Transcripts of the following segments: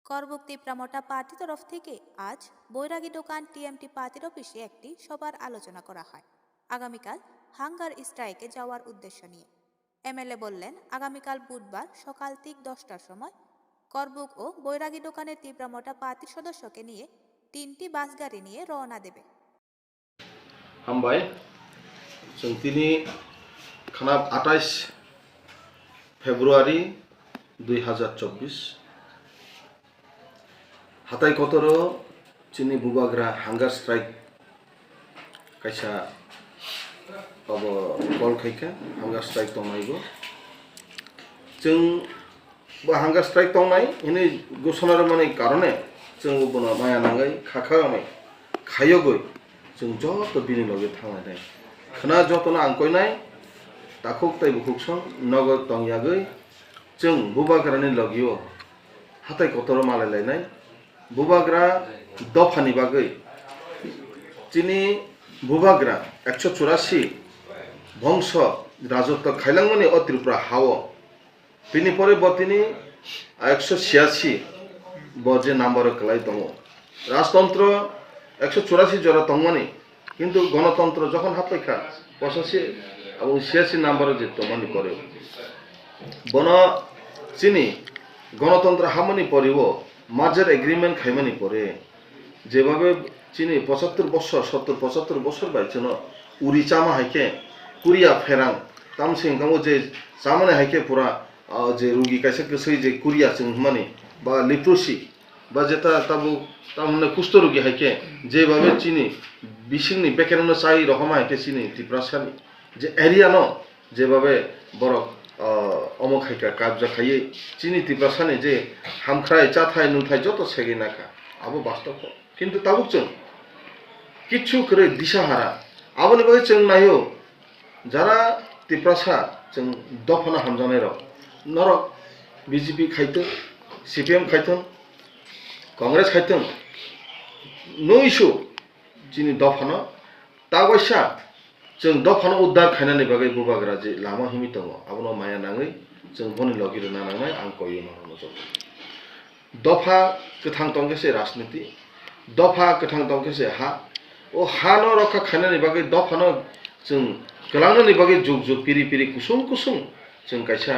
করবুক্তি প্রামটা party তরফ থেকে আজ বৈরাগী দোকান টিএমটি পার্টির অফিসে একটি সভার আলোচনা করা হয় আগামীকাল হাঙ্গার স্ট্রাইকে যাওয়ার উদ্দেশ্য নিয়ে। এমএলএ বললেন, আগামীকাল বুধবার সকাল ঠিক 10টার সময় করবুক ও বৈরাগী দোকানের তীব্রামটা পার্টির সদস্যকে নিয়ে 3টি বাস গাড়ি নিয়ে রওনা দেবে। हामबाय जों दिनै खाना 28 फेब्रुवारि 2024 हाथाय कतरो चिनि बुबाग्रा हांगार स्ट्राइक कायसा अब कल खायखा हांगार स्ट्राइक तंनायबो जों हांगार स्ट्राइक तंनाय इनि घोषणार माने कारणे जों बना माया नांगाय खाखामाय खायगै जों जत बिनि लगे थांनाय खोना जतन आंकयनाय दाखुक ताइ बुखुकसं नगर तंयागै जों बुबाग्रानि लगियो हाथाय कतर मालायलायनाय बुबाग्रा दफानि बागै चिनि बुबाग्रा 184 बंश राजत्व खायलांमनि अत्रिपुरा हाव बिनि परे बतिनि 186 बजे नाम्बार कलाय दङ राजतंत्र 184 जरा तंगमानि किन्तु गणतंत्र जखन हाफायखा 85 এবং 86 নাম্বার যে তমানি করে বন চিনি গণতন্ত্র হামনি পরিব মার্জার এগ্রিমেন্ট খাইমানি পরে যেভাবে চিনি 75 বছর 70 75 বছর বাইছেন উরি চামা হাইকে কুরিয়া ফেরাং তামসিং কামো যে সামনে হাইকে পুরা যে রোগী কাইসে কসই যে কুরিয়া जों মানে বা লিপ্রোসি বা যেটা তাবু তামনে কুষ্ঠ রোগী হাইকে যেভাবে চিনি বিশিংনি বেকেরনো চাই রকমা হাইকে চিনি ত্রিপ্রাসানি যে এরিয়া ন যেভাবে বড় অমক হাইকা কাবজা খাইয়ে চিনি ত্রিপ্রাসানি যে হামখ্রাই চাথাই নুথাই যত সেগে নাখা আবো বাস্তব কিন্তু তাবুক जों কিচ্ছু করে দিশাহারা আবনি বাগে जों নাইও যারা ত্রিপ্রাসা जों দফনা হামজানাই র নরক বিজেপি খাইতো সিপিএম খাইতো কংগ্রেস খাইতো নইশো চিনি দফনা তাগয়সা जों दफानो उद्धार खायनानै बागै बुबाग्रा जे लामा हिमि दङ आबनो माया नाङै जों बनि लगिरो नानांनाय आं कयो नरनो जों दफा गोथां दंगेसे राजनीति दफा गोथां दंगेसे हा ओ हा न रखा खायनानै बागै दफानो जों गलांनानै बागै जुग जुग पिरि पिरि कुसुम कुसुम जों कायसा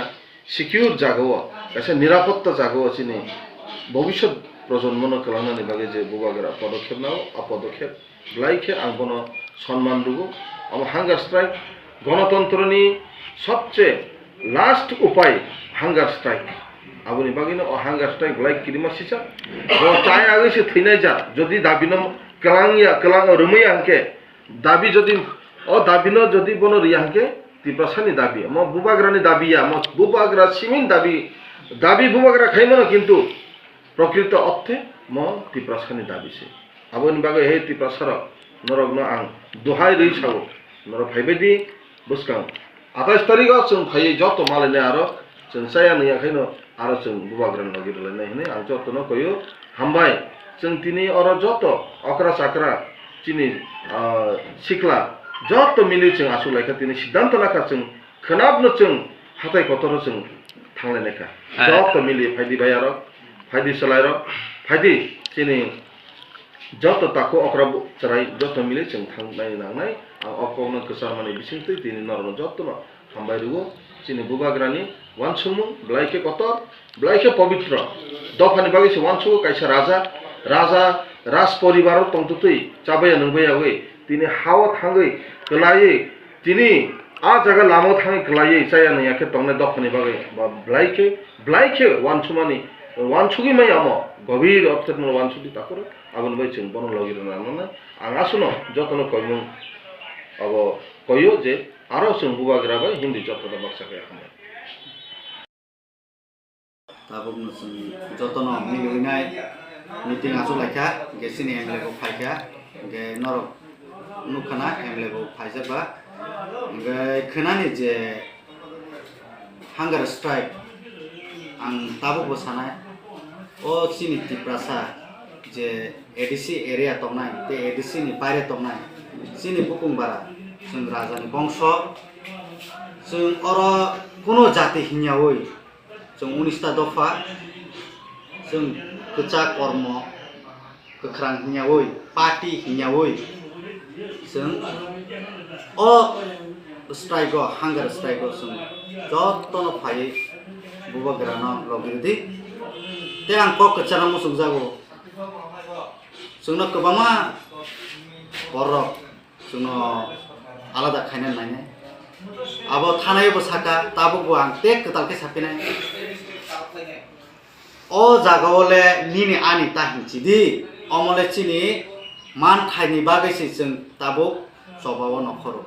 सिकिउर जागोआ कायसा निरापत्ता जागोआ चिनि भबिष्यत प्रजन्मनो गलांनानै बागै जे बुबाग्रा पदक्षेप नाव अपदक्षेप ब्लाइखे आं बनो सम्मान रुगो আমার হাঙ্গার স্ট্রাইক গণতন্ত্রনি সবচেয়ে লাস্ট উপায় হাঙ্গার স্ট্রাইক আবনি বাগিনো হাঙ্গার স্ট্রাইক লাইক কিরিমা সিসা চাই আগে সে থইনাই যা যদি দাবিনো কলাংয়া কলাং রুমই আঙ্কে দাবি যদি দাবিনো যদি বনো রিয়াঙ্কে ত্রিপ্রাসানি দাবি ম বুবাগ্রানি দাবিয়া ম বুবাগ্রা সিমিন দাবি দাবি বুবাগ্রা খাইমনো কিন্তু প্রকৃত অর্থে ম ত্রিপ্রাসানি দাবিছে আবনি বাগে হে ত্রিপ্রাসার नरगनो आं दुहाय दै सागो नरग फाइबायदि बुसकां 28 तारिखआव जों फायै जत मालायनाय आरो जों साया नैयाखायनो आरो जों बुबाग्रान लगिरलायनाय हनै आं जतनो कयो हामबाय जों दिनै अर जत अकरा चाकरा चिनि सिखला जत मिलि जों आसुलायखा दिनै सिद्धांत लाखा जों खोनाबनो जों हाथाय कतरो जों थांलायनायखा जत मिलि फायदि बाय आरो फायदि सलायरो फायदि चिनि जत ताको अकरा चराय जत मिले जों थांनाय नांनाय अकौनो गोसार माने बिसिंतै दिनै नरनो जतनो हामबाय रुगो चिनि बुबाग्रानि वानसुमु ब्लाइके कतर ब्लाइके पवित्र दफानि बागैसे वानसुगो कायसा राजा राजा राज परिवार तंतुतै चाबाया नंबायावै दिनै हाव थांगै गलायै दिनै आ जागा लामाव थाङै गलायै जाया नैयाखे तंनाय दफानि बागै बा ब्लाइके वानसुमानि वानसुगि माय आम गभीर अर्थनो वानसुदि ताकर आबन बाय जों बन लगिर नाना आं आसुनो जतनो कयमु अब कयो जे आरो जों बुबाग्रा बाय हिन्दी जतनो बाक्साखै आखामबाय ताबुकनो जों जतनो मिलुइनाय मिटिं आसुलायखा गेसिनि एमएलए फायखा गे नरक नुखाना एमएलए फायजाबा गे खोनानि जे हांगार स्ट्राइक आं ताबुकबो सानाय ओ चिनि त्रिप्रासा जे एडिसि एरिया तंनाय ते एडिसि नि बायरे तंनाय चिनि बुकुंबारा जों राजानि बंश जों अर कोनो जाति हिन्यावै जों 19टा दफा जों keca kormo kekrang hinyawoi party hinyawoi जों o strike hunger strike जों jottono phai bubagrano logirdi te ang ko kecana musuk jago जोंनो गोबाङा borok जोंनो आलादा खायना नायनाय abo थानायबो साका ताबो आं take कतालके सापिनाय o jagaole nini ani tahinchidi omole chini मान थाइनि बागैसो जों ताबो जबाव नखरो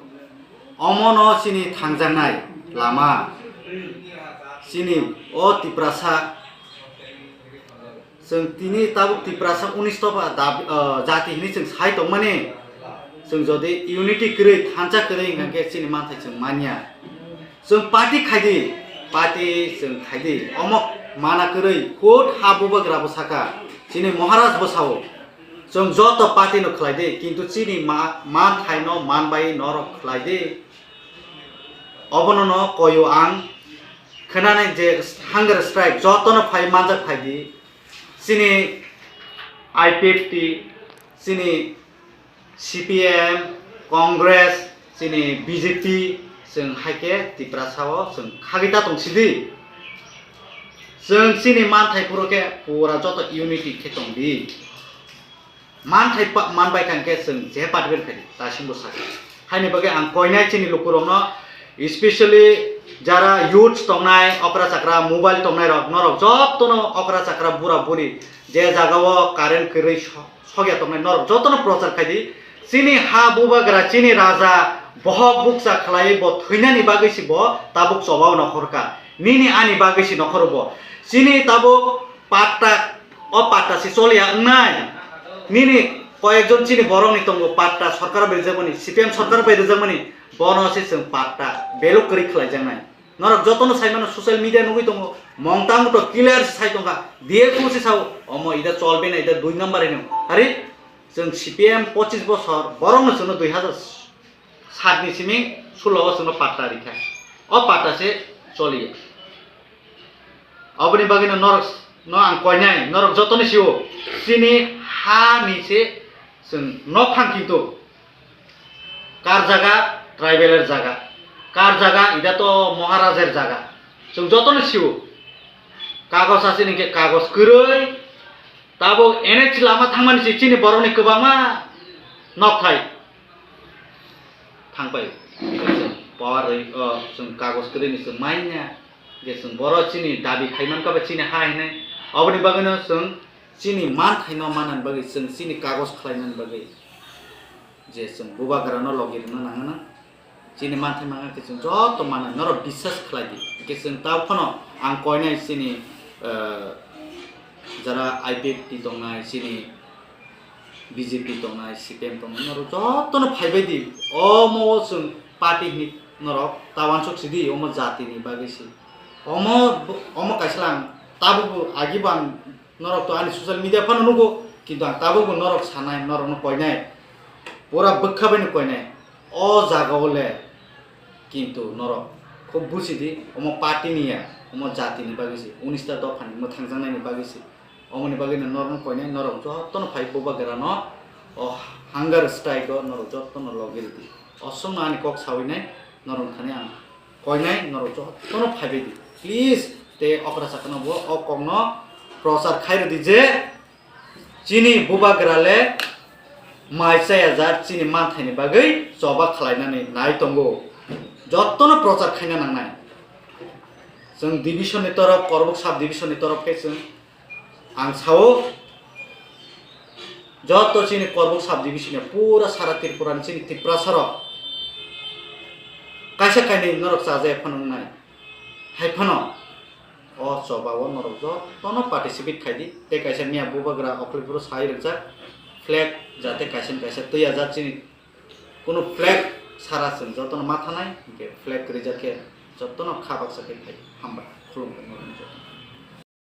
अमनो सिनि थांजानाय लामा सिनि ओ तिप्रासा जों तिनि ताबो तिप्रासा 19 तबा जाति हिनि जों साइट माने जों जदि यूनिटी करै थांजा करै गंगे सिनि मान थाइ जों मानिया जों पार्टी खाइदि पार्टी जों खाइदि अमक माना करै कोट हाबोबा ग्राबो साका सिनि महाराज बसाओ जों जत पार्टी न खलाइदे किन्तु चिनि मान थाइनो मान बाय नर खलाइदे अबन न कयो आं खोनाने जे हांगर स्ट्राइक जतन फाइ मानजा फाइदि चिनि आईपीएफटी चिनि सीपीएम कांग्रेस चिनि बीजेपी जों हाइके तिप्रासाव जों खागिता दंसिदि जों चिनि मान थाइपुरके पूरा जत यूनिटी खेतंदि मान बाय खांके जों जे पार्टिबेल खायदि दासिमबो साके हायनि बागे आं कयनाय चिनि लुकुरनो स्पेशली जारा यूथ तंनाय अकरा चाकरा मोबाइल तंनाय रक नरक जतनो अकरा चाकरा बुरा बुरी जे जागाव कारेन्ट करै सग्या तंनाय नरक जतनो प्रचार खायदि चिनि हा बुबाग्रा चिनि राजा बहक बुकसा खलाय ब थैनानि बागैसि ब ताबुक सबाव नखरका निनि आनि बागैसि नखरब चिनि ताबुक पाट्टा अ पाट्टासि चलिया नाय निनि कयेकजन चिनि बरंनि तंगो पाट्टा सरकार बेजमनि सीपीएम सरकार बेजमनि बनसे जों पाट्टा बेलु करि खलाय जानाय नरक जतनो साइमानो सोशल मीडिया नुगै दंगो मंगतांग तो क्लियर साइ दंगा दिए कुसि साव अमो इदा चलबे ना इदा 2 नम्बर हेनो अरे जों सीपीएम 25 बছर बरंनो जोंनो 2007 नि सिमिं 16 जोंनो पाट्टा रिखा अ पाट्टा से चलिया अबनि बागिनो नरक न आं कयनाय नरक जतनो सिओ सिनि हा निसे जों न खां किन्तु कार जागा ट्राइबेलर जागा कार जागा इदा तो महाराजेर जागा जों जतनो सिओ कागज आसे निके कागज करै ताबो एनएच लामा थांमानि सि चिनि बरनि गोबाङा नखथाय थांबाय पावर जों कागज करै नि जों माइना जे जों बर चिनि दाबि खायमान का चिनि हायने अबनि बागैनो जों चिनि मान थाइनो मानन बागै जों चिनि कागज खालायनान बागै जे जों बुबाग्रानो लगिरनो नाङाना चिनि मान थाइ माङा के जों जत मानन नर विश्वास खालायदि के जों तावखनो आं कयनाय चिनि जरा आईपीएफटी दंनाय चिनि बीजेपी दंनाय सीपीएम दंनाय नर जतनो फाइबायदि अमो जों पार्टी नि नर तावान सकसिदि अमो जातिनि बागैसि अमो काइसलां ताबुबो आगिबां नरक तो आनि सोशल मीडिया फन नुगो किन्तु आं ताबुबो नरक सानाय नरक कयनाय पूरा बखाबायनो कयनाय अ जागावले किन्तु नरक खूब बुसिदि अमो पार्टी निया अमो जातिनि बागैसि 19 ता दफानि मो थांजानायनि बागैसि अमोनि बागैनो नरक कयनाय नरक जतनो फाइबो बागेरानो अ हांगार स्ट्राइक नरक जतनो लगिरदि असम आनि कक साविनाय नरक थाने आं कयनाय नरक जतनो फाइबेदि प्लीज ते अकरा साकनो बो अ कगनो प्रचार खायरदि जे चिनि बुबाग्राले माइसाया जा चिनि माथायनि बागै जबा खालायनानै नाय दंगो जतनो प्रचार खायना नांनाय जों डिविजननि तरफ करबुक साब डिविजननि तरफ के जों आं सावो जत चिनि करबुक साब डिविजन पूरा सारा त्रिपुरानि चिनि तिप्रासर कायसा कायनि नरक साजे फननाय हायफनो अ सबाव नरक जतनो पार्टिसिपेट खायदि ते कायसा मिया बुबाग्रा अखलिपुर साइ रजा फ्लैग जाते कायसन कायसा तैया जाचिनि कोनो फ्लैग सारा जों जतनो माथानाय के फ्लैग रिजाके जतनो खाबाक साके हामबा खुलुमबाय।